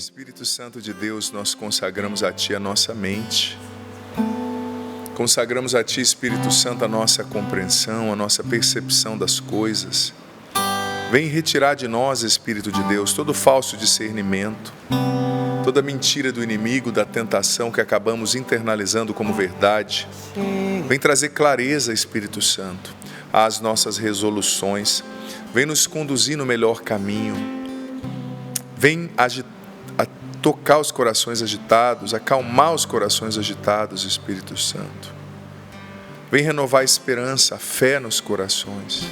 Espírito Santo de Deus, nós consagramos a Ti a nossa mente. Consagramos a Ti, Espírito Santo, a nossa compreensão, a nossa percepção das coisas. Vem retirar de nós, Espírito de Deus, todo falso discernimento, toda mentira do inimigo, da tentação que acabamos internalizando como verdade. Vem trazer clareza, Espírito Santo, às nossas resoluções. Vem nos conduzir no melhor caminho. Vem tocar os corações agitados, acalmar os corações agitados, Espírito Santo. Vem renovar a esperança, a fé nos corações.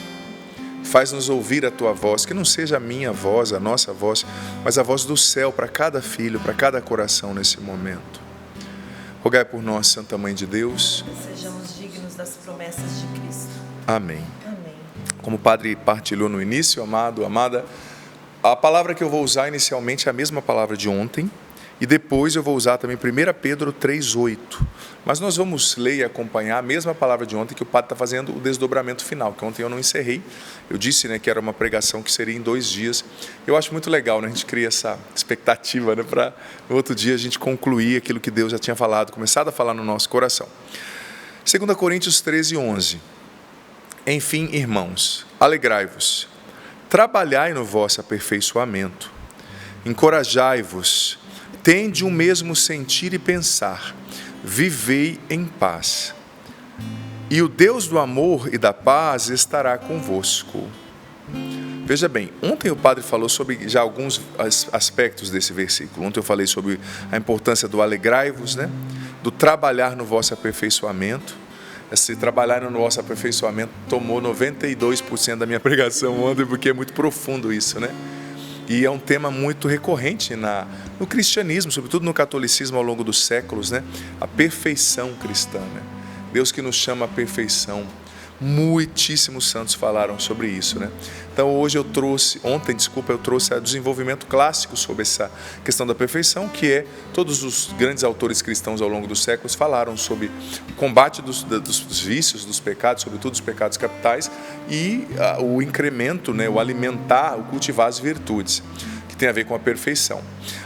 Faz-nos ouvir a Tua voz, que não seja a minha voz, a nossa voz, mas a voz do céu para cada filho, para cada coração nesse momento. Rogai por nós, Santa Mãe de Deus. Que sejamos dignos das promessas de Cristo. Amém. Amém. Como o Padre partilhou no início, amado, amada, a palavra que eu vou usar inicialmente é a mesma palavra de ontem, e depois eu vou usar também 1 Pedro 3,8. Mas nós vamos ler e acompanhar a mesma palavra de ontem, que o Padre está fazendo o desdobramento final, que ontem eu não encerrei. Eu disse, que era uma pregação que seria em 2 dias. Eu acho muito legal, a gente cria essa expectativa, para no outro dia a gente concluir aquilo que Deus já tinha falado, começado a falar no nosso coração. 2 Coríntios 13:11. Enfim, irmãos, alegrai-vos, trabalhai no vosso aperfeiçoamento, encorajai-vos, tende o mesmo sentir e pensar, vivei em paz. E o Deus do amor e da paz estará convosco. Veja bem, ontem o Padre falou sobre já alguns aspectos desse versículo. Ontem eu falei sobre a importância do alegrai-vos, do trabalhar no vosso aperfeiçoamento. Esse trabalhar no nosso aperfeiçoamento tomou 92% da minha pregação ontem, porque é muito profundo isso, E é um tema muito recorrente no cristianismo, sobretudo no catolicismo ao longo dos séculos, A perfeição cristã, Deus que nos chama à perfeição. Muitíssimos santos falaram sobre isso, Então hoje eu trouxe o desenvolvimento clássico sobre essa questão da perfeição, que é, todos os grandes autores cristãos ao longo dos séculos falaram sobre o combate dos vícios, dos pecados, sobretudo os pecados capitais, e o incremento, o alimentar, o cultivar as virtudes, que tem a ver com a perfeição.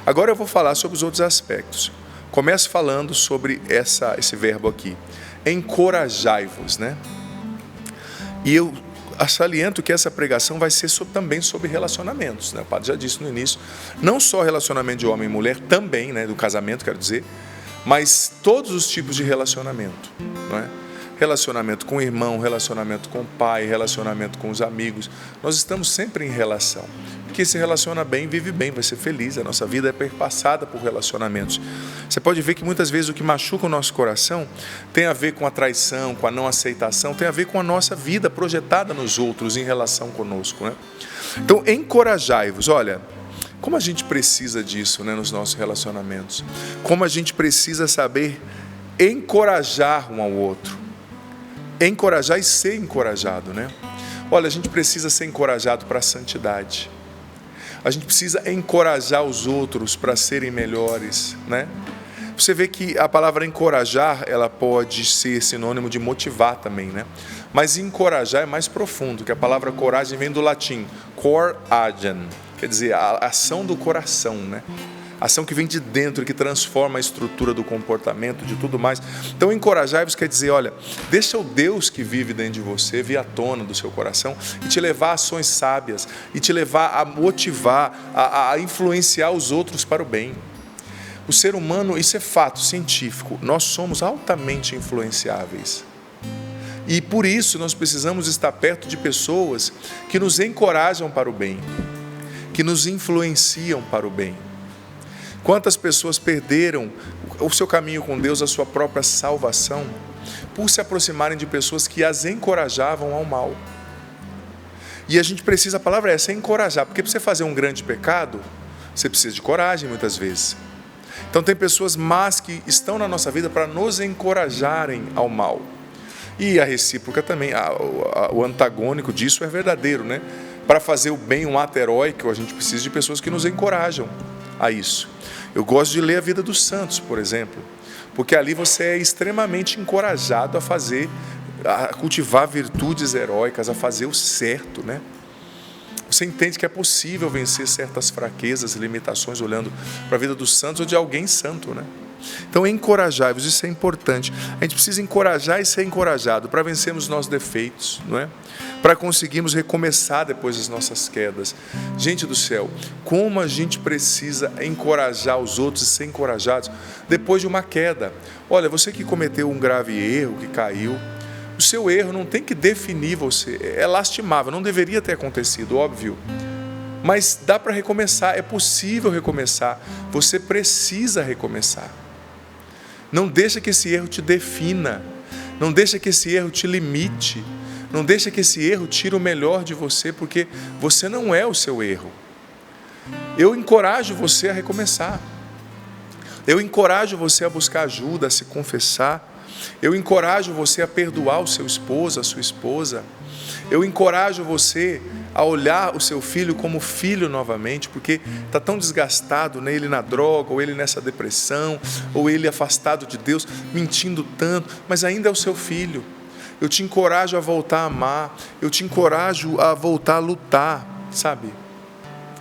Agora eu vou falar sobre os outros aspectos. Começo falando sobre esse verbo aqui, encorajai-vos, E eu saliento que essa pregação vai ser também sobre relacionamentos, O Padre já disse no início, não só relacionamento de homem e mulher, também, do casamento, quero dizer, mas todos os tipos de relacionamento, Relacionamento com o irmão, relacionamento com o pai, relacionamento com os amigos. Nós estamos sempre em relação. Quem se relaciona bem, vive bem, vai ser feliz. A nossa vida é perpassada por relacionamentos. Você pode ver que muitas vezes o que machuca o nosso coração tem a ver com a traição, com a não aceitação, tem a ver com a nossa vida projetada nos outros em relação conosco, Então, encorajai-vos. Olha, como a gente precisa disso, nos nossos relacionamentos. Como a gente precisa saber encorajar um ao outro. Encorajar e ser encorajado, Olha, a gente precisa ser encorajado para a santidade. A gente precisa encorajar os outros para serem melhores, Você vê que a palavra encorajar, ela pode ser sinônimo de motivar também, Mas encorajar é mais profundo, que a palavra coragem vem do latim, cor agem, quer dizer, a ação do coração, Ação que vem de dentro, que transforma a estrutura do comportamento, de tudo mais. Então, encorajar-vos quer dizer, olha, deixa o Deus que vive dentro de você vir à tona do seu coração e te levar a ações sábias, e te levar a motivar, a influenciar os outros para o bem. O ser humano, isso é fato científico, nós somos altamente influenciáveis. E por isso nós precisamos estar perto de pessoas que nos encorajam para o bem, que nos influenciam para o bem. Quantas pessoas perderam o seu caminho com Deus, a sua própria salvação, por se aproximarem de pessoas que as encorajavam ao mal. E a gente precisa, a palavra é essa, encorajar, porque para você fazer um grande pecado, você precisa de coragem muitas vezes. Então tem pessoas más que estão na nossa vida para nos encorajarem ao mal. E a recíproca também, o antagônico disso é verdadeiro, Para fazer o bem, um ato heróico, a gente precisa de pessoas que nos encorajam a isso. Eu gosto de ler a vida dos santos, por exemplo, porque ali você é extremamente encorajado a cultivar virtudes heróicas, a fazer o certo, Você entende que é possível vencer certas fraquezas e limitações olhando para a vida dos santos ou de alguém santo, né? Então, encorajai-vos, isso é importante. A gente precisa encorajar e ser encorajado para vencermos os nossos defeitos, não é? Para conseguirmos recomeçar depois das nossas quedas. Gente do céu, como a gente precisa encorajar os outros e ser encorajados depois de uma queda. Olha, você que cometeu um grave erro, que caiu, o seu erro não tem que definir você. É lastimável, não deveria ter acontecido, óbvio. Mas dá para recomeçar, é possível recomeçar. Você precisa recomeçar. Não deixa que esse erro te defina. Não deixa que esse erro te limite. Não deixa que esse erro tire o melhor de você, porque você não é o seu erro. Eu encorajo você a recomeçar. Eu encorajo você a buscar ajuda, a se confessar. Eu encorajo você a perdoar o seu esposo, a sua esposa. Eu encorajo você a olhar o seu filho como filho novamente, porque está tão desgastado, né? Ele na droga, ou ele nessa depressão, ou ele afastado de Deus, mentindo tanto, mas ainda é o seu filho. Eu te encorajo a voltar a amar, eu te encorajo a voltar a lutar, sabe?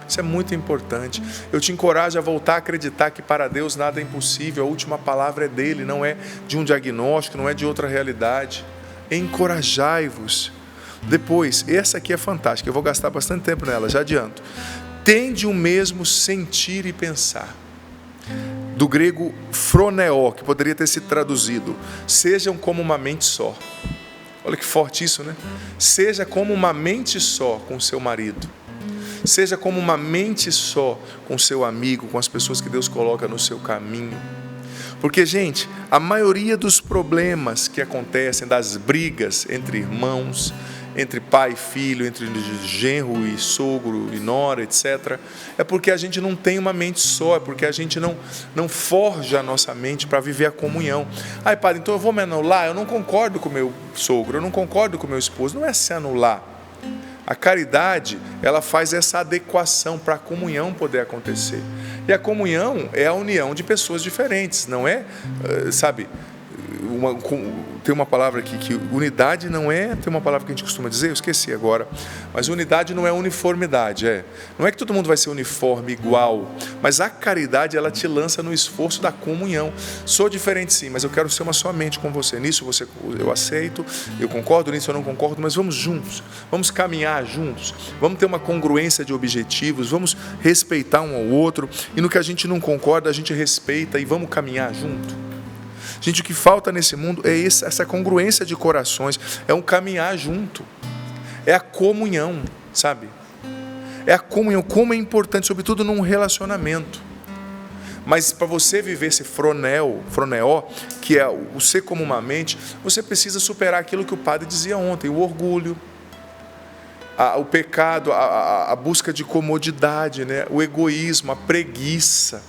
Isso é muito importante. Eu te encorajo a voltar a acreditar que para Deus nada é impossível, a última palavra é dele, não é de um diagnóstico, não é de outra realidade. Encorajai-vos. Depois, essa aqui é fantástica, eu vou gastar bastante tempo nela, já adianto. Tende o mesmo sentir e pensar. Do grego phroneo, que poderia ter sido traduzido, sejam como uma mente só. Olha que forte isso, né? Seja como uma mente só com seu marido. Seja como uma mente só com seu amigo, com as pessoas que Deus coloca no seu caminho. Porque, gente, a maioria dos problemas que acontecem, das brigas entre irmãos, entre pai e filho, entre genro e sogro e nora, etc., é porque a gente não tem uma mente só, é porque a gente não forja a nossa mente para viver a comunhão. Ai, padre, então eu vou me anular, eu não concordo com o meu sogro, eu não concordo com o meu esposo. Não é se anular. A caridade, ela faz essa adequação para a comunhão poder acontecer. E a comunhão é a união de pessoas diferentes, não é, sabe, tem uma palavra aqui que unidade não é, tem uma palavra que a gente costuma dizer, eu esqueci agora, mas unidade não é uniformidade, não é que todo mundo vai ser uniforme, igual, mas a caridade, ela te lança no esforço da comunhão. Sou diferente sim, mas eu quero ser uma só mente com você, nisso eu aceito, eu concordo, nisso eu não concordo, mas vamos juntos, vamos caminhar juntos, vamos ter uma congruência de objetivos, vamos respeitar um ao outro, e no que a gente não concorda, a gente respeita e vamos caminhar junto. Gente, o que falta nesse mundo é essa congruência de corações, é um caminhar junto, é a comunhão, sabe? É a comunhão, como é importante, sobretudo num relacionamento. Mas para você viver esse phroneo, que é o ser como uma mente, você precisa superar aquilo que o padre dizia ontem, o orgulho, o pecado, a busca de comodidade, né? O egoísmo, a preguiça.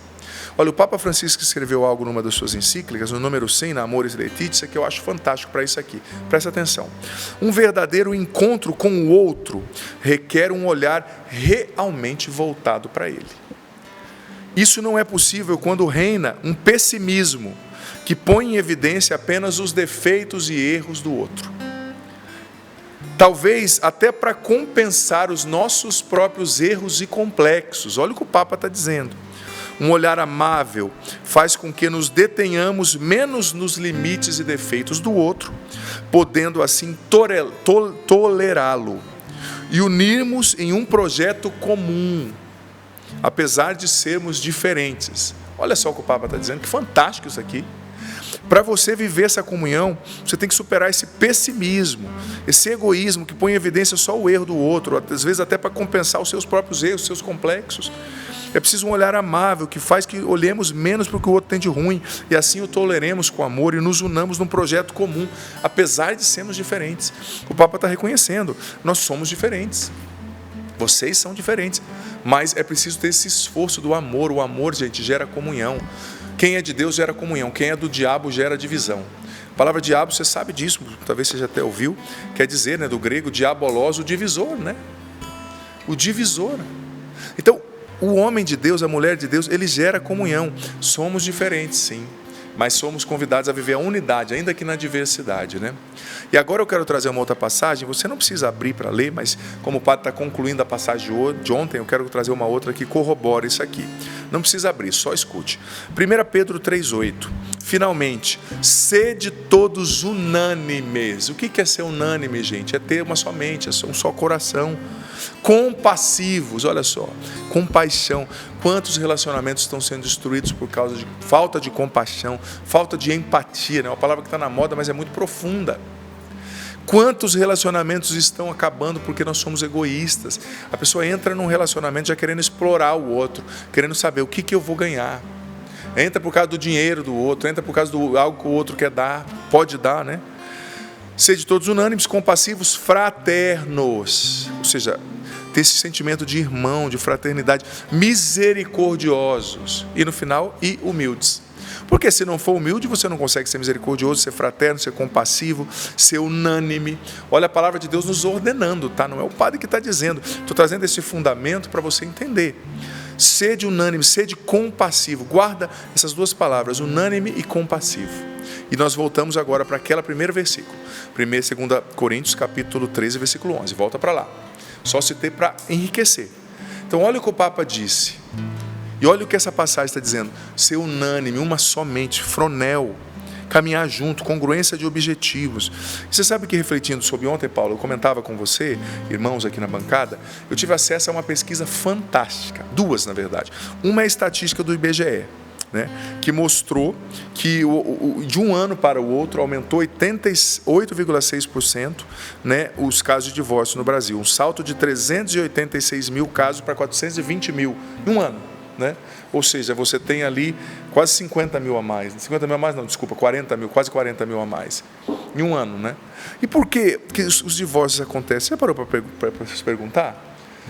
Olha, o Papa Francisco escreveu algo numa das suas encíclicas, no número 100, na Amoris Laetitia, que eu acho fantástico para isso aqui. Presta atenção. Um verdadeiro encontro com o outro requer um olhar realmente voltado para ele. Isso não é possível quando reina um pessimismo que põe em evidência apenas os defeitos e erros do outro. Talvez até para compensar os nossos próprios erros e complexos. Olha o que o Papa está dizendo. Um olhar amável faz com que nos detenhamos menos nos limites e defeitos do outro, podendo assim tolerá-lo e unirmos em um projeto comum, apesar de sermos diferentes. Olha só o que o Papa está dizendo, que fantástico isso aqui. Para você viver essa comunhão, você tem que superar esse pessimismo, esse egoísmo que põe em evidência só o erro do outro, às vezes até para compensar os seus próprios erros, os seus complexos. É preciso um olhar amável que faz que olhemos menos para o que o outro tem de ruim e assim o toleremos com amor e nos unamos num projeto comum, apesar de sermos diferentes. O Papa está reconhecendo, nós somos diferentes. Vocês são diferentes, mas é preciso ter esse esforço do amor. O amor, gente, gera comunhão. Quem é de Deus gera comunhão, quem é do diabo gera divisão. A palavra diabo, você sabe disso, talvez você já até ouviu, quer dizer, né, do grego diabolos, o divisor, né? O divisor. Então, o homem de Deus, a mulher de Deus, ele gera comunhão. Somos diferentes, sim. mas somos convidados a viver a unidade, ainda que na diversidade, né? E agora eu quero trazer uma outra passagem, você não precisa abrir para ler, mas como o padre está concluindo a passagem de ontem, eu quero trazer uma outra que corrobora isso aqui. Não precisa abrir, só escute. 1 Pedro 3,8. Finalmente, sede todos unânimes. O que é ser unânime, gente? É ter uma só mente, é um só coração. Compassivos, olha só, compaixão. Quantos relacionamentos estão sendo destruídos por causa de falta de compaixão, falta de empatia, né? É uma palavra que está na moda, mas é muito profunda. Quantos relacionamentos estão acabando porque nós somos egoístas? A pessoa entra num relacionamento já querendo explorar o outro, querendo saber o que eu vou ganhar. Entra por causa do dinheiro do outro, entra por causa do algo que o outro quer dar, pode dar, né? Sede todos unânimes, compassivos, fraternos. Ou seja, ter esse sentimento de irmão, de fraternidade, misericordiosos. E no final, e humildes. Porque se não for humilde, você não consegue ser misericordioso, ser fraterno, ser compassivo, ser unânime. Olha a palavra de Deus nos ordenando, tá? Não é o padre que está dizendo. Estou trazendo esse fundamento para você entender. Sede unânime, sede compassivo. Guarda essas duas palavras, unânime e compassivo. E nós voltamos agora para aquele primeiro versículo. 2 Coríntios, capítulo 13, versículo 11. Volta para lá. Só citei para enriquecer. Então, olha o que o Papa disse. E olha o que essa passagem está dizendo. Ser unânime, uma só mente, fronel, caminhar junto, congruência de objetivos. Você sabe que, refletindo sobre ontem, Paulo, eu comentava com você, irmãos aqui na bancada, eu tive acesso a uma pesquisa fantástica, duas na verdade. Uma é a estatística do IBGE, né, que mostrou que de um ano para o outro aumentou 88,6%, né, os casos de divórcio no Brasil. Um salto de 386 mil casos para 420 mil em um ano. Né? Ou seja, você tem ali quase 50 mil a mais. 50 mil a mais não, desculpa, 40 mil, quase 40 mil a mais. Em um ano, né? E por que os divórcios acontecem? Você parou para se perguntar?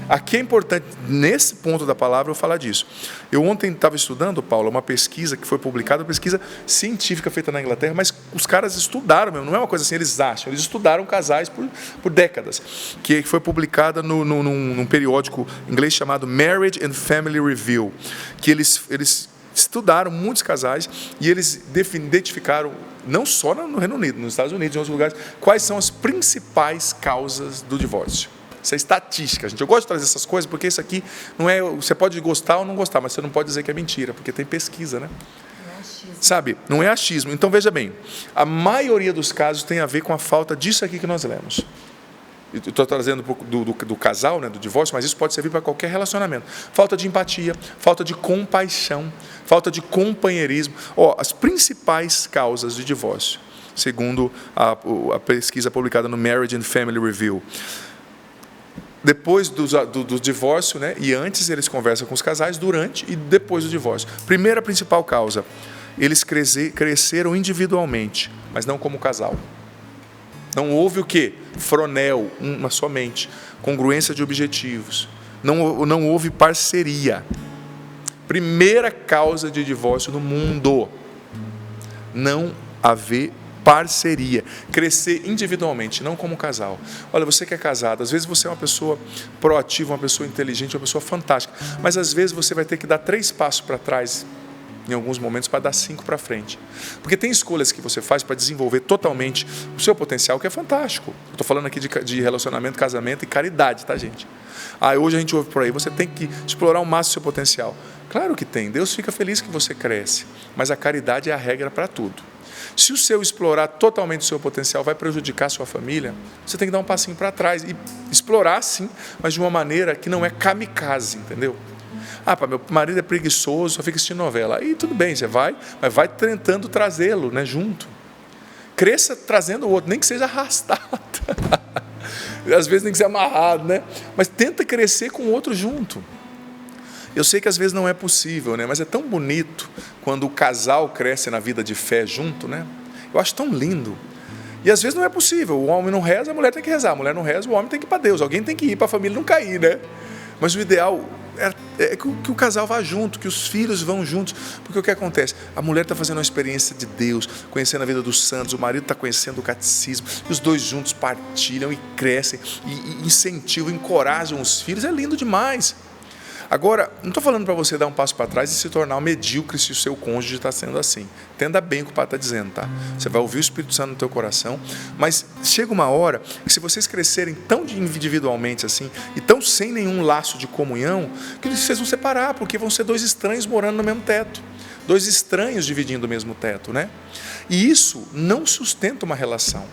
Aqui é importante, nesse ponto da palavra, eu falar disso. Eu ontem estava estudando, Paulo, uma pesquisa que foi publicada, uma pesquisa científica feita na Inglaterra, mas os caras estudaram mesmo, não é uma coisa assim, eles acham, eles estudaram casais por décadas, que foi publicada num periódico inglês chamado Marriage and Family Review, que eles estudaram muitos casais e eles identificaram, não só no Reino Unido, nos Estados Unidos, em outros lugares, quais são as principais causas do divórcio. Isso é estatística, gente. Eu gosto de trazer essas coisas porque isso aqui não é. Você pode gostar ou não gostar, mas você não pode dizer que é mentira, porque tem pesquisa, né? Não é achismo. Sabe? Não é achismo. Então veja bem, a maioria dos casos tem a ver com a falta disso aqui que nós lemos. Estou trazendo do casal, né, do divórcio, mas isso pode servir para qualquer relacionamento. Falta de empatia, falta de compaixão, falta de companheirismo. As principais causas de divórcio, segundo a pesquisa publicada no Marriage and Family Review. Depois do divórcio, né, e antes eles conversam com os casais, durante e depois do divórcio. Primeira principal causa, eles cresceram individualmente, mas não como casal. Não houve o quê? Fronel, uma só mente, congruência de objetivos. Não houve parceria. Primeira causa de divórcio no mundo. Não haver parceria, crescer individualmente, não como casal. Olha, você que é casado, às vezes você é uma pessoa proativa, uma pessoa inteligente, uma pessoa fantástica, mas às vezes você vai ter que dar 3 passos para trás, em alguns momentos, para dar 5 para frente. Porque tem escolhas que você faz para desenvolver totalmente o seu potencial, que é fantástico. Estou falando aqui de relacionamento, casamento e caridade, tá, gente? Hoje a gente ouve por aí, você tem que explorar ao máximo o seu potencial. Claro que tem, Deus fica feliz que você cresce, mas a caridade é a regra para tudo. Se o seu explorar totalmente o seu potencial vai prejudicar a sua família, você tem que dar um passinho para trás e explorar sim, mas de uma maneira que não é kamikaze, entendeu? Meu marido é preguiçoso, só fica assistindo novela. Aí tudo bem, você vai, mas vai tentando trazê-lo, né, junto. Cresça trazendo o outro, nem que seja arrastado. Às vezes tem que ser amarrado, né? Mas tenta crescer com o outro junto. Eu sei que às vezes não é possível, né? Mas é tão bonito quando o casal cresce na vida de fé junto, né? Eu acho tão lindo. E às vezes não é possível. O homem não reza, a mulher tem que rezar. A mulher não reza, o homem tem que ir para Deus. Alguém tem que ir para a família não cair, né? Mas o ideal é que o casal vá junto, que os filhos vão juntos. Porque o que acontece? A mulher está fazendo uma experiência de Deus, conhecendo a vida dos santos, o marido está conhecendo o catecismo, e os dois juntos partilham e crescem, e incentivam, encorajam os filhos. É lindo demais. Agora, não estou falando para você dar um passo para trás e se tornar um medíocre se o seu cônjuge está sendo assim. Entenda bem o que o Pai está dizendo, tá? Você vai ouvir o Espírito Santo no teu coração, mas chega uma hora que se vocês crescerem tão individualmente assim, e tão sem nenhum laço de comunhão, que vocês vão separar, porque vão ser dois estranhos morando no mesmo teto. Dois estranhos dividindo o mesmo teto, né? E isso não sustenta uma relação.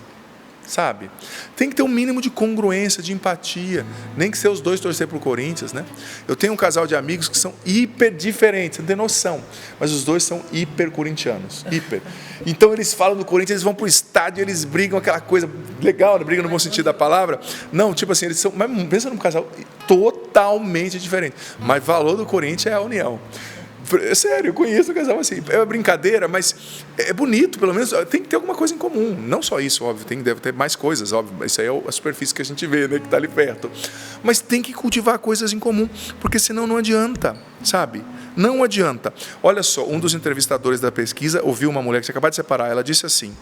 Sabe? Tem que ter um mínimo de congruência, de empatia. Nem que ser os dois torcer para o Corinthians, né? Eu tenho um casal de amigos que são hiper diferentes, você não tem noção. Mas os dois são hiper corintianos. Hiper. Então eles falam do Corinthians, eles vão para o estádio, eles brigam, aquela coisa legal, brigam no bom sentido da palavra. Não, tipo assim, eles são. Mas pensa num casal totalmente diferente. Mas o valor do Corinthians é a união. Sério, eu conheço um casal assim. É uma brincadeira, mas é bonito, pelo menos. Tem que ter alguma coisa em comum. Não só isso, óbvio. Deve ter mais coisas, óbvio. Isso aí é a superfície que a gente vê, né? Que está ali perto. Mas tem que cultivar coisas em comum, porque senão não adianta, sabe? Não adianta. Olha só, um dos entrevistadores da pesquisa ouviu uma mulher que tinha acabado de separar. Ela disse assim: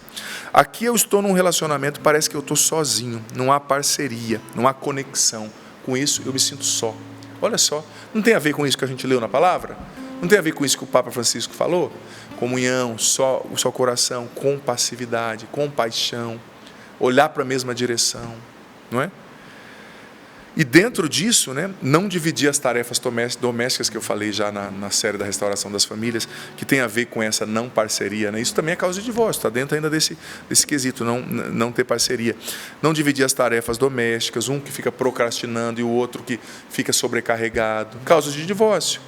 aqui eu estou num relacionamento, parece que eu estou sozinho. Não há parceria, não há conexão. Com isso, eu me sinto só. Olha só, não tem a ver com isso que a gente leu na palavra? Não tem a ver com isso que o Papa Francisco falou? Comunhão, só o seu coração, compassividade, compaixão, olhar para a mesma direção, não é? E dentro disso, né, não dividir as tarefas domésticas que eu falei já na série da restauração das famílias, que tem a ver com essa não parceria, né? Isso também é causa de divórcio, está dentro ainda desse quesito, não ter parceria. Não dividir as tarefas domésticas, um que fica procrastinando e o outro que fica sobrecarregado, causa de divórcio.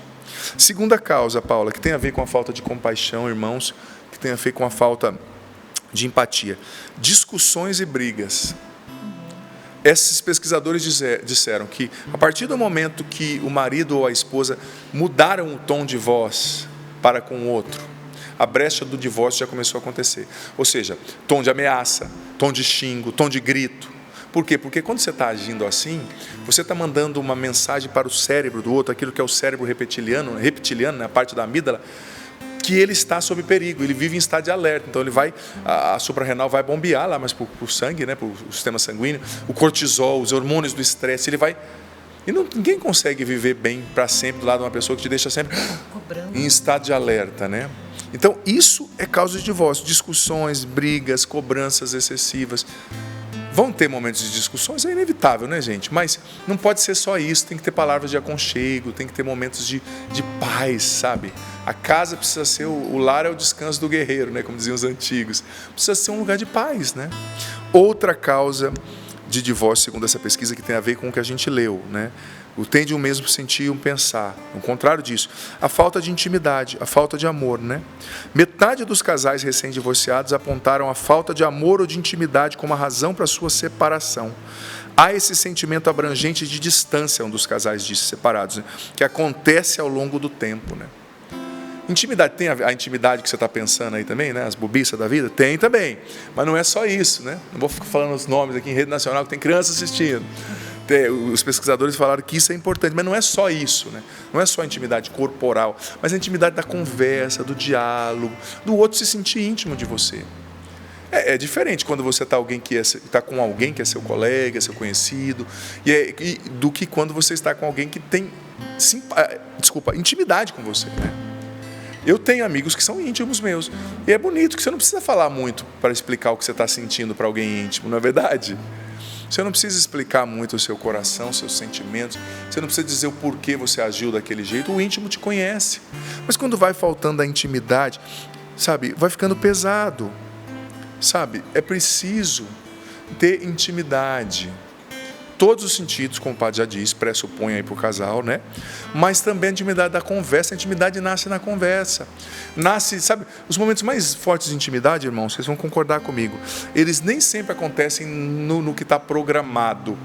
Segunda causa, Paula, que tem a ver com a falta de compaixão, irmãos, que tem a ver com a falta de empatia. Discussões e brigas. Esses pesquisadores disseram que, a partir do momento que o marido ou a esposa mudaram o tom de voz para com o outro, a brecha do divórcio já começou a acontecer. Ou seja, tom de ameaça, tom de xingo, tom de grito. Por quê? Porque quando você está agindo assim, você está mandando uma mensagem para o cérebro do outro, aquilo que é o cérebro reptiliano, né, a parte da amígdala, que ele está sob perigo, ele vive em estado de alerta. Então ele vai, a suprarrenal vai bombear lá, mas para o sangue, né, para o sistema sanguíneo, o cortisol, os hormônios do estresse, ele vai. E ninguém consegue viver bem para sempre do lado de uma pessoa que te deixa sempre em estado de alerta, né? Então isso é causa de divórcio, discussões, brigas, cobranças excessivas. Vão ter momentos de discussões, é inevitável, né, gente? Mas não pode ser só isso, tem que ter palavras de aconchego, tem que ter momentos de paz, sabe? A casa precisa ser, o lar é o descanso do guerreiro, né? Como diziam os antigos. Precisa ser um lugar de paz, né? Outra causa de divórcio, segundo essa pesquisa, que tem a ver com o que a gente leu, né? O tem de um mesmo sentir e um pensar. O contrário disso, a falta de intimidade, a falta de amor, né? Metade dos casais recém-divorciados apontaram a falta de amor ou de intimidade como a razão para a sua separação. Há esse sentimento abrangente de distância, um dos casais disse separados, né? Que acontece ao longo do tempo, né? Intimidade, tem a intimidade que você está pensando aí também, né? As bobiças da vida? Tem também, mas não é só isso, né? Não vou ficar falando os nomes aqui em rede nacional, que tem criança assistindo. Os pesquisadores falaram que isso é importante, mas não é só isso, né? Não é só a intimidade corporal, mas a intimidade da conversa, do diálogo, do outro se sentir íntimo de você. É diferente quando você está com alguém que é seu colega, seu conhecido, do que quando você está com alguém que tem intimidade com você, né? Eu tenho amigos que são íntimos meus, e é bonito que você não precisa falar muito para explicar o que você está sentindo para alguém íntimo, não é verdade? Você não precisa explicar muito o seu coração, seus sentimentos. Você não precisa dizer o porquê você agiu daquele jeito. O íntimo te conhece. Mas quando vai faltando a intimidade, sabe, vai ficando pesado. Sabe, é preciso ter intimidade. Todos os sentidos, como o padre já disse, pressupõe aí para o casal, né? Mas também a intimidade da conversa. A intimidade nasce na conversa. Nasce, sabe, os momentos mais fortes de intimidade, irmãos, vocês vão concordar comigo, eles nem sempre acontecem no que está programado.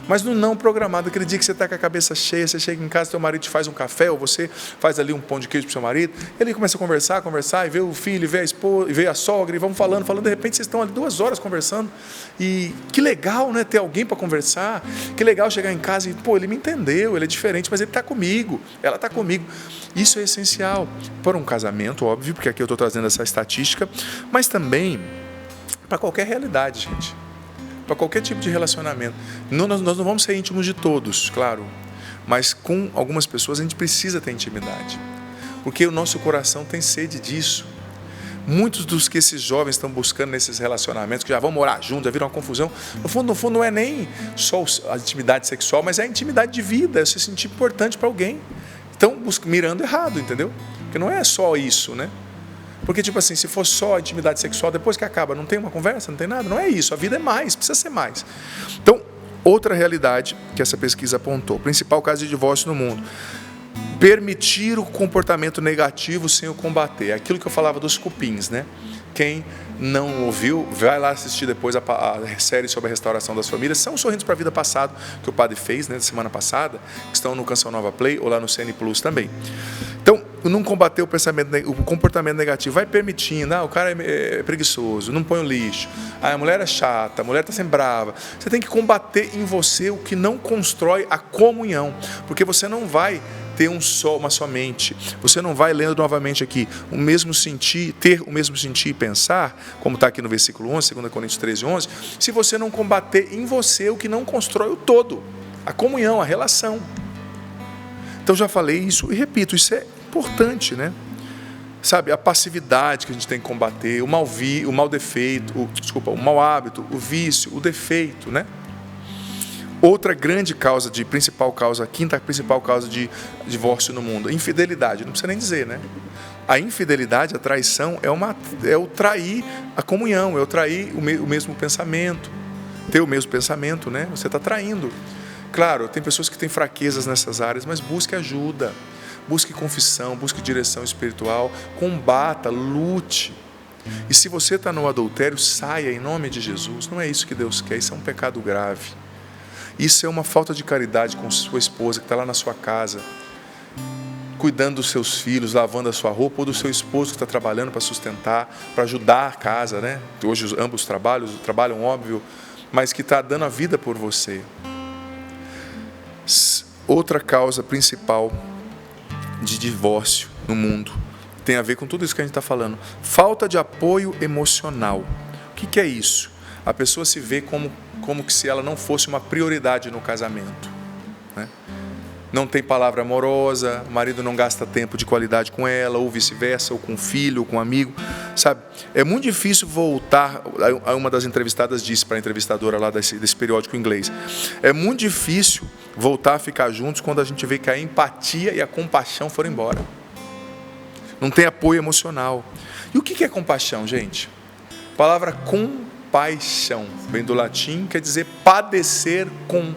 Mas no não programado, aquele dia que você está com a cabeça cheia, você chega em casa, teu marido te faz um café, ou você faz ali um pão de queijo para o seu marido, ele começa a conversar, e vê o filho, e vê a esposa, e vê a sogra, e vão falando, de repente vocês estão ali 2 horas conversando, e que legal, né, ter alguém para conversar, que legal chegar em casa e, ele me entendeu, ele é diferente, mas ele está comigo, ela está comigo. Isso é essencial para um casamento, óbvio, porque aqui eu estou trazendo essa estatística, mas também para qualquer realidade, gente. Para qualquer tipo de relacionamento. Nós não vamos ser íntimos de todos, claro. Mas com algumas pessoas a gente precisa ter intimidade, porque o nosso coração tem sede disso. Muitos dos que esses jovens estão buscando nesses relacionamentos, que já vão morar juntos, já viram uma confusão, no fundo não é nem só a intimidade sexual, mas é a intimidade de vida, é se sentir importante para alguém. Então, mirando errado, entendeu? Porque não é só isso, né? Porque, tipo assim, se for só a intimidade sexual, depois que acaba, não tem uma conversa, não tem nada, não é isso, a vida é mais, precisa ser mais. Então, outra realidade que essa pesquisa apontou, principal caso de divórcio no mundo, permitir o comportamento negativo sem o combater. É aquilo que eu falava dos cupins, né? Quem não ouviu, vai lá assistir depois a série sobre a restauração das famílias. São Sorrindo para a Vida Passado, que o padre fez, né, semana passada, que estão no Canção Nova Play ou lá no CN Plus também. Então, não combater o comportamento negativo, vai permitindo, o cara é preguiçoso, não põe o lixo, a mulher é chata, a mulher está sempre brava. Você tem que combater em você o que não constrói a comunhão, porque você não vai ter uma só mente. Você não vai, lendo novamente aqui, ter o mesmo sentir e pensar, como está aqui no versículo 11, 2 Coríntios 13, 11, se você não combater em você o que não constrói o todo, a comunhão, a relação. Então já falei isso e repito, isso é importante, né? Sabe, a passividade que a gente tem que combater, o mau hábito, o vício, o defeito, né? Outra grande causa, quinta principal causa de divórcio no mundo, infidelidade, não precisa nem dizer, né? A infidelidade, a traição, é o trair a comunhão, é o trair o mesmo pensamento, ter o mesmo pensamento, né? Você está traindo. Claro, tem pessoas que têm fraquezas nessas áreas, mas busque ajuda, busque confissão, busque direção espiritual, combata, lute. E se você está no adultério, saia em nome de Jesus. Não é isso que Deus quer, isso é um pecado grave. Isso é uma falta de caridade com sua esposa que está lá na sua casa, cuidando dos seus filhos, lavando a sua roupa, ou do seu esposo que está trabalhando para sustentar, para ajudar a casa, né? Hoje ambos trabalham, óbvio, mas que está dando a vida por você. Outra causa principal de divórcio no mundo tem a ver com tudo isso que a gente está falando. Falta de apoio emocional. O que é isso? A pessoa se vê como que se ela não fosse uma prioridade no casamento, né? Não tem palavra amorosa, o marido não gasta tempo de qualidade com ela, ou vice-versa, ou com o filho, ou com um amigo, sabe? É muito difícil voltar, uma das entrevistadas disse para a entrevistadora lá desse periódico inglês, é muito difícil voltar a ficar juntos quando a gente vê que a empatia e a compaixão foram embora. Não tem apoio emocional. E o que é compaixão, gente? A palavra compaixão vem do latim, quer dizer padecer com,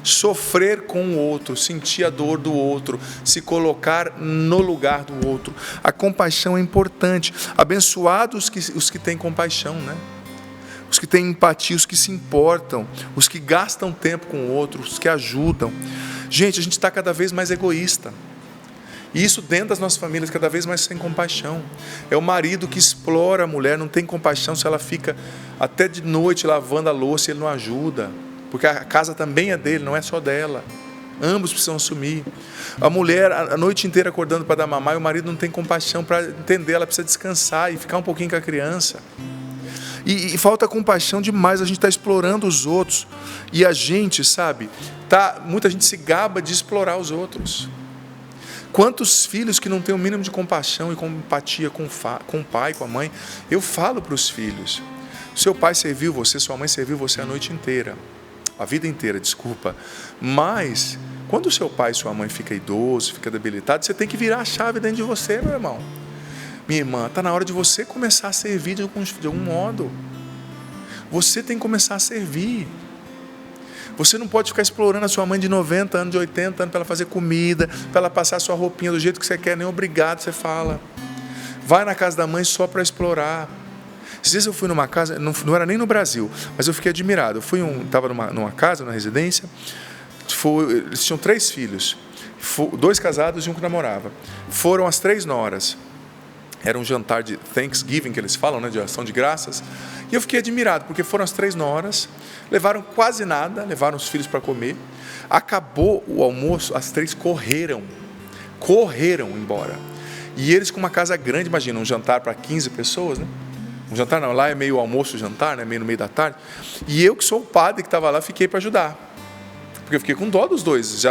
sofrer com o outro, sentir a dor do outro, se colocar no lugar do outro. A compaixão é importante. Abençoados os que têm compaixão, né? Os que têm empatia, os que se importam, os que gastam tempo com o outro, os que ajudam. Gente, a gente está cada vez mais egoísta. E isso dentro das nossas famílias, cada vez mais sem compaixão. É o marido que explora a mulher, não tem compaixão se ela fica até de noite lavando a louça e ele não ajuda. Porque a casa também é dele, não é só dela. Ambos precisam assumir. A mulher a noite inteira acordando para dar mamar e o marido não tem compaixão para entender, ela precisa descansar e ficar um pouquinho com a criança. E falta compaixão demais, a gente está explorando os outros. E a gente, sabe, muita gente se gaba de explorar os outros. Quantos filhos que não têm o mínimo de compaixão e empatia com o pai, com a mãe? Eu falo para os filhos, seu pai serviu você, sua mãe serviu você a noite inteira, a vida inteira, desculpa. Mas, quando o seu pai e sua mãe ficam idosos, fica debilitado, você tem que virar a chave dentro de você, meu irmão. Minha irmã, está na hora de você começar a servir de algum modo. Você tem que começar a servir. Você não pode ficar explorando a sua mãe de 90 anos, de 80 anos, para ela fazer comida, para ela passar a sua roupinha do jeito que você quer, nem obrigado você fala. Vai na casa da mãe só para explorar. Às vezes eu fui numa casa, não era nem no Brasil, mas eu fiquei admirado. Eu estava numa casa, numa residência, eles tinham 3 filhos, 2 casados e um que namorava. Foram as 3 noras. Era um jantar de Thanksgiving, que eles falam, né, de ação de graças. E eu fiquei admirado, porque foram as 3 noras, levaram quase nada, levaram os filhos para comer. Acabou o almoço, as 3 correram embora. E eles com uma casa grande, imagina, um jantar para 15 pessoas, né? Um jantar não, lá é meio almoço, jantar, né? Meio no meio da tarde. E eu, que sou o padre que estava lá, fiquei para ajudar. Porque eu fiquei com dó dos dois.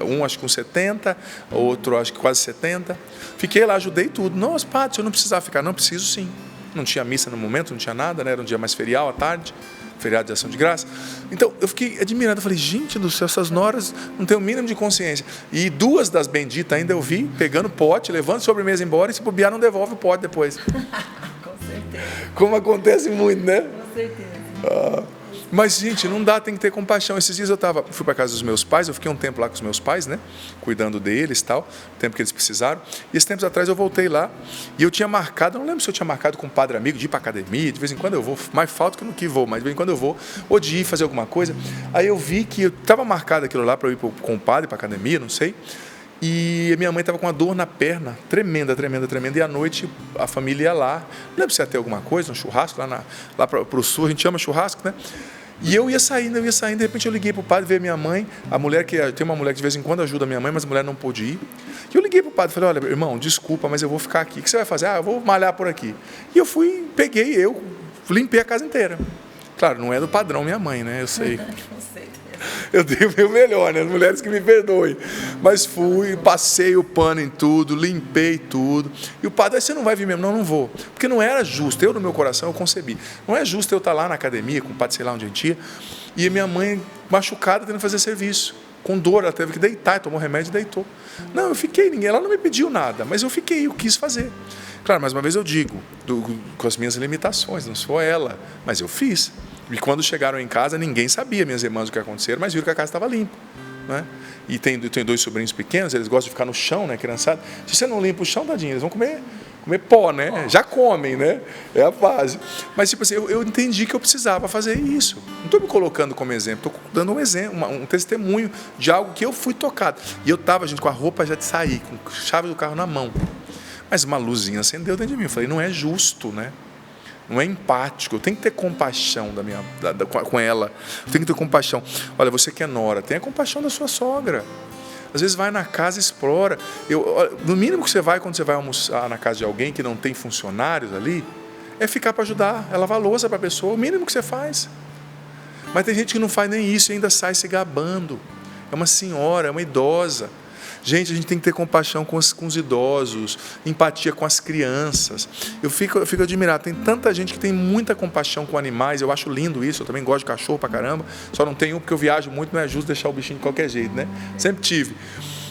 Um acho que com 70, outro acho que quase 70. Fiquei lá, ajudei tudo. Nossa, padre, eu não precisava ficar. Não, preciso sim. Não tinha missa no momento, não tinha nada, né? Era um dia mais ferial à tarde, feriado de ação de graça. Então, eu fiquei admirado. Eu falei, gente do céu, essas noras não têm o mínimo de consciência. E duas das benditas ainda eu vi, pegando pote, levando sobremesa embora e se bobear não devolve o pote depois. Com certeza. Como acontece muito, né? Com certeza. Mas, gente, não dá, tem que ter compaixão. Esses dias fui para casa dos meus pais, eu fiquei um tempo lá com os meus pais, né? Cuidando deles e tal, o tempo que eles precisaram. E esses tempos atrás eu voltei lá e eu tinha marcado, não lembro se eu tinha marcado com um padre amigo de ir para academia, de vez em quando eu vou, mais falta que no que vou, mas de vez em quando eu vou, ou de ir fazer alguma coisa. Aí eu vi que eu estava marcado aquilo lá para eu ir com o padre para academia, não sei. E a minha mãe estava com uma dor na perna, tremenda, tremenda, tremenda. E à noite a família ia lá. Não lembro se ia ter alguma coisa, um churrasco lá para o sul, a gente chama churrasco, né? E eu ia saindo, de repente eu liguei para o padre, ver minha mãe, tem uma mulher que de vez em quando ajuda a minha mãe, mas a mulher não pôde ir. E eu liguei para o padre e falei, olha, irmão, desculpa, mas eu vou ficar aqui. O que você vai fazer? Eu vou malhar por aqui. E eu limpei a casa inteira. Claro, não é do padrão minha mãe, né? Eu sei. Eu dei o meu melhor, né? As mulheres que me perdoem. Mas fui, passei o pano em tudo, limpei tudo. E o padre, você não vai vir mesmo? Não, não vou. Porque não era justo. Eu, no meu coração, eu concebi. Não é justo eu estar lá na academia, com o padre, sei lá onde a gente ia, e a minha mãe machucada, tendo que fazer serviço. Com dor, ela teve que deitar, tomou remédio e deitou. Não, eu fiquei, ela não me pediu nada, mas eu fiquei, eu quis fazer. Claro, mais uma vez eu digo, com as minhas limitações, não sou ela, mas eu fiz. E quando chegaram em casa, ninguém sabia, minhas irmãs, o que aconteceu, mas viram que a casa estava limpa. Né? E tem dois sobrinhos pequenos, eles gostam de ficar no chão, né, criançada? Se você não limpa o chão, tadinho, eles vão comer pó, né? Já comem, né? É a fase. Mas, tipo assim, eu entendi que eu precisava fazer isso. Não estou me colocando como exemplo, estou dando um exemplo, um testemunho de algo que eu fui tocado. E eu estava, gente, com a roupa já de sair, com a chave do carro na mão. Mas uma luzinha acendeu dentro de mim. Eu falei, não é justo, né? Não é empático, eu tenho que ter compaixão com ela, eu tenho que ter compaixão. Olha, você que é nora, tenha compaixão da sua sogra. Às vezes vai na casa e explora. No mínimo que você vai quando você vai almoçar na casa de alguém que não tem funcionários ali, é ficar para ajudar, é lavar a louça para a pessoa, o mínimo que você faz. Mas tem gente que não faz nem isso e ainda sai se gabando. É uma senhora, é uma idosa. Gente, a gente tem que ter compaixão com os idosos, empatia com as crianças. Eu fico admirado, tem tanta gente que tem muita compaixão com animais, eu acho lindo isso, eu também gosto de cachorro pra caramba, só não tenho porque eu viajo muito, não é justo deixar o bichinho de qualquer jeito, né? Sempre tive.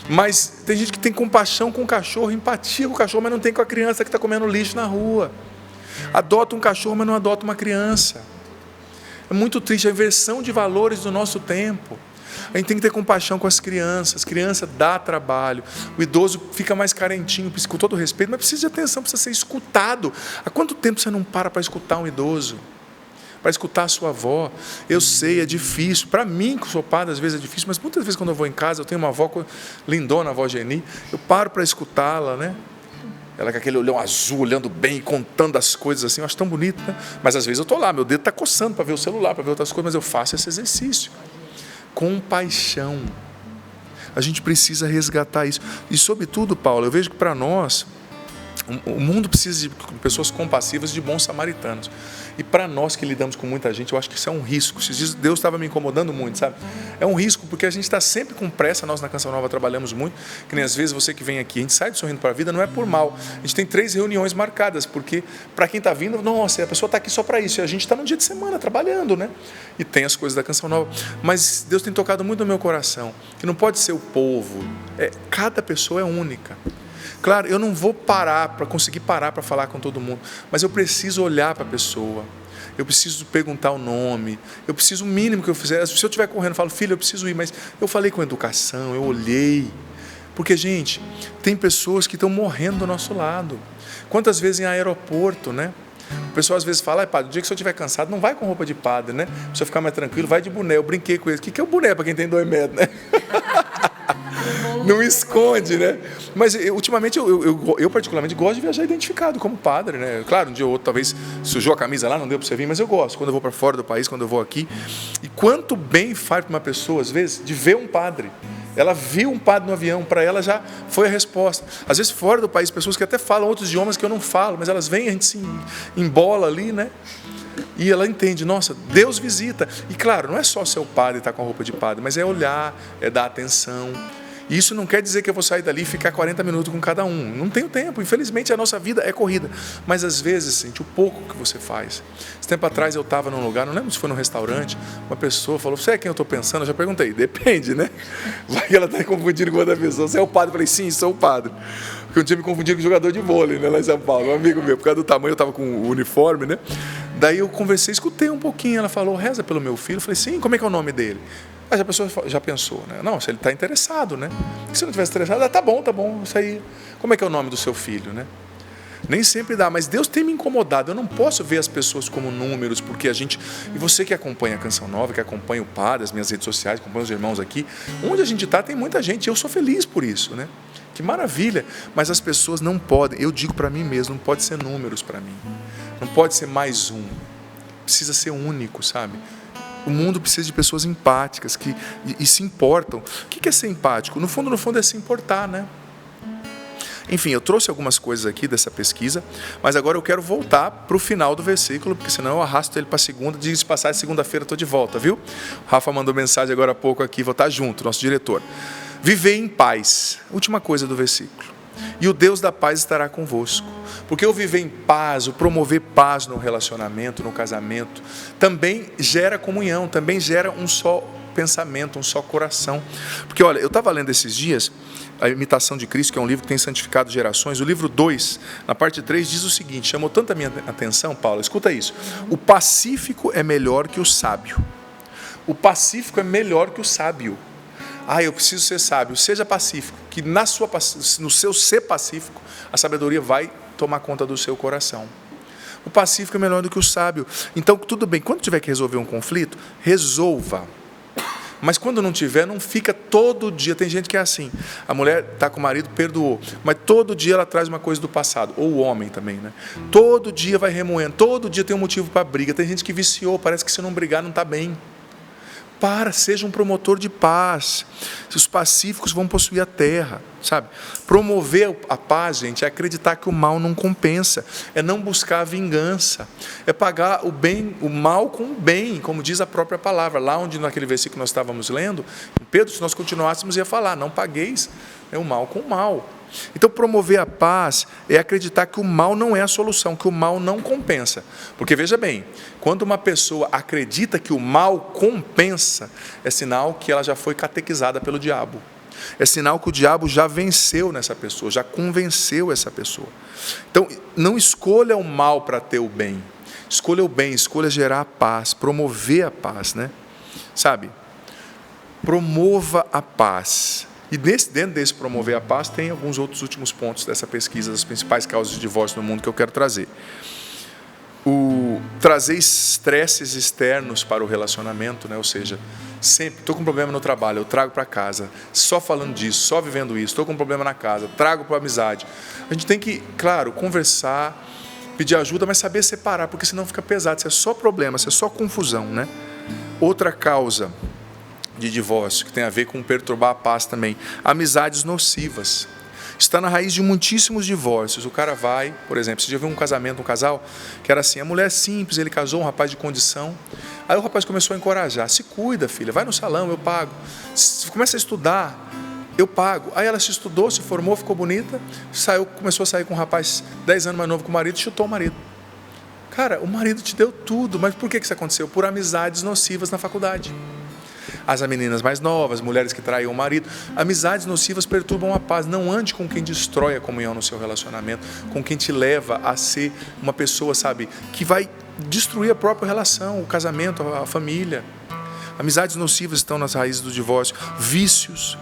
Mas tem gente que tem compaixão com o cachorro, empatia com o cachorro, mas não tem com a criança que está comendo lixo na rua. Adota um cachorro, mas não adota uma criança. É muito triste a inversão de valores do nosso tempo. A gente tem que ter compaixão com as crianças. Criança dá trabalho. O idoso fica mais carentinho, com todo respeito, mas precisa de atenção, precisa ser escutado. Há quanto tempo você não para escutar um idoso? Para escutar a sua avó? Eu sei, é difícil. Para mim, que sou padre, às vezes é difícil, mas muitas vezes quando eu vou em casa, eu tenho uma avó lindona, a avó Geni, eu paro para escutá-la, né? Ela com aquele olhão azul, olhando bem, contando as coisas assim, eu acho tão bonito, né? Mas às vezes eu estou lá, meu dedo está coçando para ver o celular, para ver outras coisas, mas eu faço esse exercício. Compaixão. A gente precisa resgatar isso. E, sobretudo, Paulo, eu vejo que para nós, o mundo precisa de pessoas compassivas, de bons samaritanos. E para nós que lidamos com muita gente, eu acho que isso é um risco. Deus estava me incomodando muito, sabe? É um risco porque a gente está sempre com pressa. Nós na Canção Nova trabalhamos muito, que nem às vezes você que vem aqui, a gente sai do Sorrindo para a Vida, não é por mal. A gente tem 3 reuniões marcadas, porque para quem está vindo, nossa, a pessoa está aqui só para isso. E a gente está num dia de semana trabalhando, né? E tem as coisas da Canção Nova. Mas Deus tem tocado muito no meu coração, que não pode ser o povo. Cada pessoa é única. Claro, eu não vou conseguir parar para falar com todo mundo, mas eu preciso olhar para a pessoa, eu preciso perguntar o nome, eu preciso o mínimo que eu fizer. Se eu estiver correndo, eu falo, filho, eu preciso ir, mas eu falei com educação, eu olhei. Porque, gente, tem pessoas que estão morrendo do nosso lado. Quantas vezes em aeroporto, né? O pessoal às vezes fala, padre, o dia que você estiver cansado, não vai com roupa de padre, né? Pra você ficar mais tranquilo, vai de boné. Eu brinquei com eles. O que é o boné para quem tem 2 metros, né? Não esconde, né? Mas ultimamente eu particularmente gosto de viajar identificado como padre, né? Claro, um dia ou outro talvez sujou a camisa lá, não deu para você vir, mas eu gosto. Quando eu vou para fora do país, quando eu vou aqui. E quanto bem faz para uma pessoa, às vezes, de ver um padre. Ela viu um padre no avião, para ela já foi a resposta. Às vezes fora do país, pessoas que até falam outros idiomas que eu não falo, mas elas vêm, a gente se embola ali, né? E ela entende, nossa, Deus visita. E claro, não é só ser o padre e estar com a roupa de padre, mas é olhar, é dar atenção. E isso não quer dizer que eu vou sair dali e ficar 40 minutos com cada um. Não tenho tempo. Infelizmente, a nossa vida é corrida. Mas às vezes, sente o pouco que você faz. Esse tempo atrás eu estava num lugar, não lembro se foi num restaurante, uma pessoa falou, você é quem eu estou pensando? Eu já perguntei, depende, né? Vai que ela está confundindo com outra pessoa. Você é o padre? Eu falei, sim, sou o padre. Porque um dia me confundiram com jogador de vôlei, né, lá em São Paulo. Um amigo meu, por causa do tamanho, eu estava com o uniforme, né? Daí eu conversei, escutei um pouquinho. Ela falou, reza pelo meu filho. Eu falei, sim, como é que é o nome dele? Mas a pessoa já pensou, né? Não, se ele está interessado, né? Se não tivesse interessado, tá bom, isso aí. Como é que é o nome do seu filho, né? Nem sempre dá, mas Deus tem me incomodado. Eu não posso ver as pessoas como números, porque a gente... E você que acompanha a Canção Nova, que acompanha o padre, as minhas redes sociais, acompanha os irmãos aqui, onde a gente está tem muita gente, eu sou feliz por isso, né? Que maravilha, mas as pessoas não podem, eu digo para mim mesmo, não pode ser números para mim, não pode ser mais um, precisa ser único, sabe? O mundo precisa de pessoas empáticas e se importam. O que é ser empático? No fundo é se importar, né? Enfim, eu trouxe algumas coisas aqui dessa pesquisa, mas agora eu quero voltar para o final do versículo, porque senão eu arrasto ele para segunda, diz passar segunda-feira, estou de volta, viu? O Rafa mandou mensagem agora há pouco aqui, vou estar junto, nosso diretor. Viver em paz, última coisa do versículo. E o Deus da paz estará convosco. Porque o viver em paz, o promover paz no relacionamento, no casamento, também gera comunhão, também gera um só pensamento, um só coração. Porque olha, eu estava lendo esses dias A Imitação de Cristo, que é um livro que tem santificado gerações. O livro 2, na parte 3, diz o seguinte, chamou tanto a minha atenção, Paulo, escuta isso. O pacífico é melhor que o sábio. O pacífico é melhor que o sábio. Eu preciso ser sábio. Seja pacífico, que no seu ser pacífico, a sabedoria vai tomar conta do seu coração. O pacífico é melhor do que o sábio. Então, tudo bem, quando tiver que resolver um conflito, resolva. Mas quando não tiver, não fica todo dia. Tem gente que é assim, a mulher está com o marido, perdoou, mas todo dia ela traz uma coisa do passado, ou o homem também, né? Todo dia vai remoendo, todo dia tem um motivo para briga. Tem gente que viciou, parece que se não brigar não está bem. Seja um promotor de paz. Os pacíficos vão possuir a terra, sabe? Promover a paz, gente, é acreditar que o mal não compensa, é não buscar a vingança, é pagar o mal com o bem, como diz a própria palavra. Lá onde naquele versículo que nós estávamos lendo, Pedro, se nós continuássemos, ia falar, não pagueis o mal com o mal. Então, promover a paz é acreditar que o mal não é a solução, que o mal não compensa. Porque, veja bem, quando uma pessoa acredita que o mal compensa, é sinal que ela já foi catequizada pelo diabo. É sinal que o diabo já venceu nessa pessoa, já convenceu essa pessoa. Então, não escolha o mal para ter o bem. Escolha o bem, escolha gerar a paz, promover a paz, né? Sabe? Promova a paz. E dentro desse promover a paz, tem alguns outros últimos pontos dessa pesquisa, das principais causas de divórcio no mundo que eu quero trazer. Trazer estresses externos para o relacionamento, né? Ou seja, sempre estou com um problema no trabalho, eu trago para casa, só falando disso, só vivendo isso, estou com um problema na casa, trago para a amizade. A gente tem que, claro, conversar, pedir ajuda, mas saber separar, porque senão fica pesado, isso é só problema, isso é só confusão, né? Outra causa de divórcio, que tem a ver com perturbar a paz também, amizades nocivas. Está na raiz de muitíssimos divórcios. O cara vai, por exemplo, você já viu um casal, que era assim, a mulher simples, ele casou, um rapaz de condição, aí o rapaz começou a encorajar, se cuida, filha, vai no salão, eu pago, começa a estudar, eu pago. Aí ela se estudou, se formou, ficou bonita, começou a sair com um rapaz 10 anos mais novo que o marido, chutou o marido. Cara, o marido te deu tudo, mas por que isso aconteceu? Por amizades nocivas na faculdade. As meninas mais novas, mulheres que traem o marido, amizades nocivas perturbam a paz. Não ande com quem destrói a comunhão no seu relacionamento, com quem te leva a ser uma pessoa, sabe, que vai destruir a própria relação, o casamento, a família. Amizades nocivas estão nas raízes do divórcio. Vícios,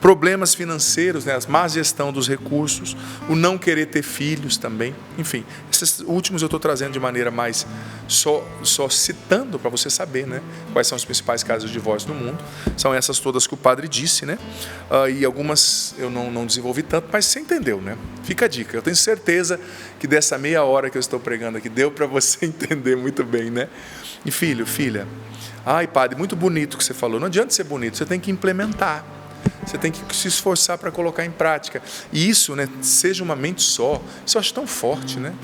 problemas financeiros, né, a má gestão dos recursos, o não querer ter filhos também. Enfim, esses últimos eu estou trazendo de maneira mais só citando para você saber, né, quais são os principais casos de divórcio no mundo. São essas todas que o padre disse, né? E algumas eu não desenvolvi tanto, mas você entendeu, né? Fica a dica. Eu tenho certeza que dessa meia hora que eu estou pregando aqui deu para você entender muito bem, né? E filha, padre, muito bonito o que você falou. Não adianta ser bonito, você tem que implementar. Você tem que se esforçar para colocar em prática. E isso, né, seja uma mente só, isso eu acho tão forte, né?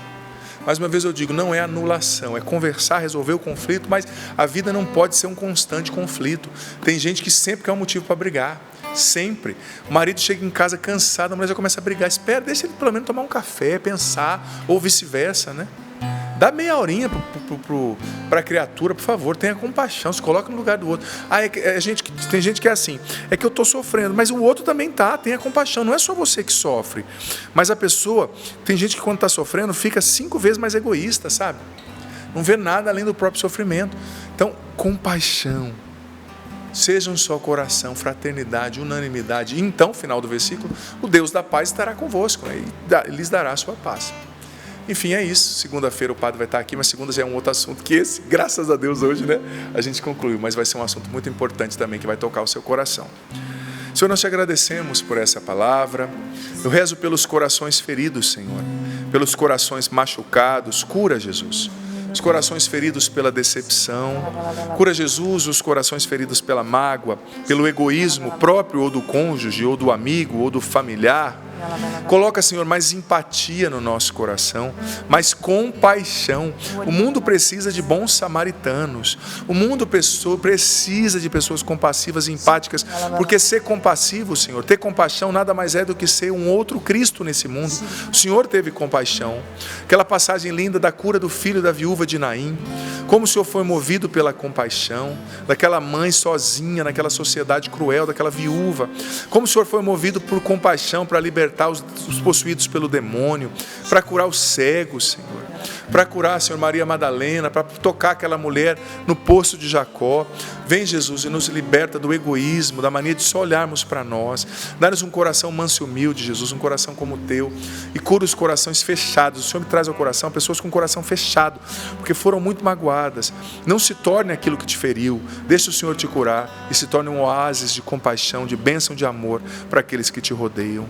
Mais uma vez eu digo, não é anulação, é conversar, resolver o conflito, mas a vida não pode ser um constante conflito. Tem gente que sempre quer um motivo para brigar, sempre. O marido chega em casa cansado, a mulher já começa a brigar. Espera, deixa ele pelo menos tomar um café, pensar, ou vice-versa, né? Dá meia horinha para a criatura, por favor, tenha compaixão, se coloca no lugar do outro. Tem gente que é assim, é que eu estou sofrendo, mas o outro também está, tenha compaixão, não é só você que sofre. Mas a pessoa, tem gente que quando está sofrendo, fica 5 vezes mais egoísta, sabe? Não vê nada além do próprio sofrimento. Então, compaixão. Seja um só coração, fraternidade, unanimidade. E então, final do versículo, o Deus da paz estará convosco, né? E lhes dará a sua paz. Enfim, é isso. Segunda-feira o padre vai estar aqui, mas segunda já é um outro assunto que esse, graças a Deus, hoje, né, a gente concluiu. Mas vai ser um assunto muito importante também, que vai tocar o seu coração. Senhor, nós te agradecemos por essa palavra. Eu rezo pelos corações feridos, Senhor. Pelos corações machucados. Cura, Jesus. Os corações feridos pela decepção. Cura, Jesus, os corações feridos pela mágoa, pelo egoísmo próprio ou do cônjuge, ou do amigo, ou do familiar. Coloca, Senhor, mais empatia no nosso coração, mais compaixão. O mundo precisa de bons samaritanos. O mundo precisa de pessoas compassivas e empáticas, porque ser compassivo, Senhor, ter compaixão nada mais é do que ser um outro Cristo nesse mundo. O Senhor teve compaixão. Aquela passagem linda da cura do filho da viúva de Naim. Como o Senhor foi movido pela compaixão daquela mãe sozinha, naquela sociedade cruel, daquela viúva. Como o Senhor foi movido por compaixão para libertar os possuídos pelo demônio, para curar os cegos, Senhor. Para curar, Senhor, Maria Madalena, para tocar aquela mulher no poço de Jacó. Vem, Jesus, e nos liberta do egoísmo, da mania de só olharmos para nós. Dá-nos um coração manso e humilde, Jesus, um coração como o teu. E cura os corações fechados. O Senhor me traz ao coração pessoas com o coração fechado, porque foram muito magoadas. Não se torne aquilo que te feriu. Deixa o Senhor te curar e se torne um oásis de compaixão, de bênção de amor para aqueles que te rodeiam.